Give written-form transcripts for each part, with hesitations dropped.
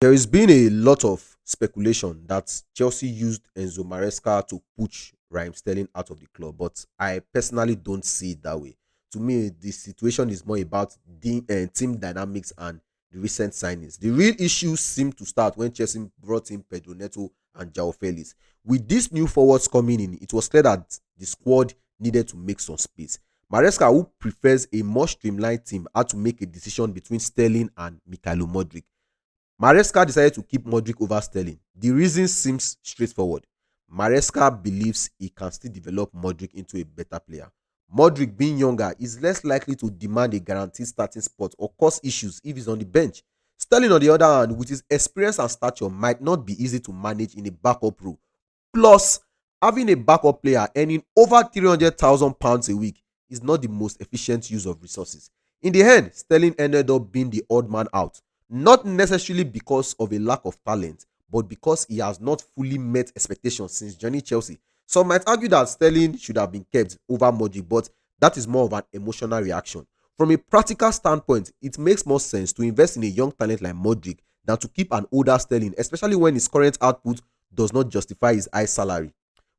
There has been a lot of speculation that Chelsea used Enzo Maresca to push Raheem Sterling out of the club, but I personally don't see it that way. To me, the situation is more about team dynamics and the recent signings. The real issues seem to start when Chelsea brought in Pedro Neto and João Felix. With these new forwards coming in, it was clear that the squad needed to make some space. Maresca, who prefers a more streamlined team, had to make a decision between Sterling and Mikhailo Modric. Maresca decided to keep Modric over Sterling. The reason seems straightforward. Maresca believes he can still develop Modric into a better player. Modric, being younger, is less likely to demand a guaranteed starting spot or cause issues if he's on the bench. Sterling, on the other hand, with his experience and stature, might not be easy to manage in a backup role. Plus, having a backup player earning over £300,000 a week is not the most efficient use of resources. In the end, Sterling ended up being the odd man out, not necessarily because of a lack of talent, but because he has not fully met expectations since joining Chelsea. Some might argue that Sterling should have been kept over Modric, but that is more of an emotional reaction. From a practical standpoint, it makes more sense to invest in a young talent like Modric than to keep an older Sterling, especially when his current output does not justify his high salary.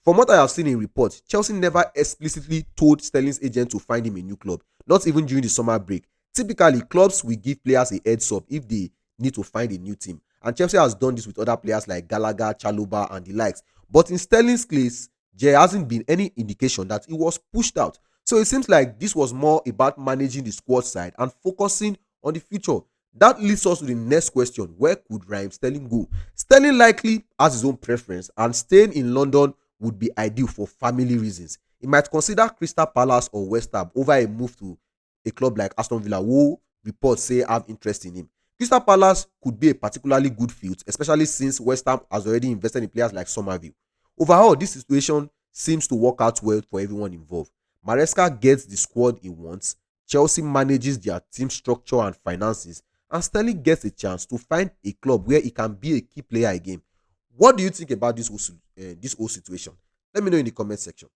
From what I have seen in reports, Chelsea never explicitly told Sterling's agent to find him a new club, not even during the summer break. Typically, clubs will give players a heads up if they need to find a new team, and Chelsea has done this with other players like Gallagher, Chaluba, and the likes. But in Sterling's case, there hasn't been any indication that he was pushed out. So it seems like this was more about managing the squad side and focusing on the future. That leads us to the next question: where could Raheem Sterling go? Sterling likely has his own preference, and staying in London would be ideal for family reasons. He might consider Crystal Palace or West Ham over a move to a club like Aston Villa, who reports say have interest in him. Crystal Palace could be a particularly good field, especially since West Ham has already invested in players like Somerville. Overall, this situation seems to work out well for everyone involved. Maresca gets the squad he wants, Chelsea manages their team structure and finances, and Sterling gets a chance to find a club where he can be a key player again. What do you think about this whole situation? Let me know in the comment section.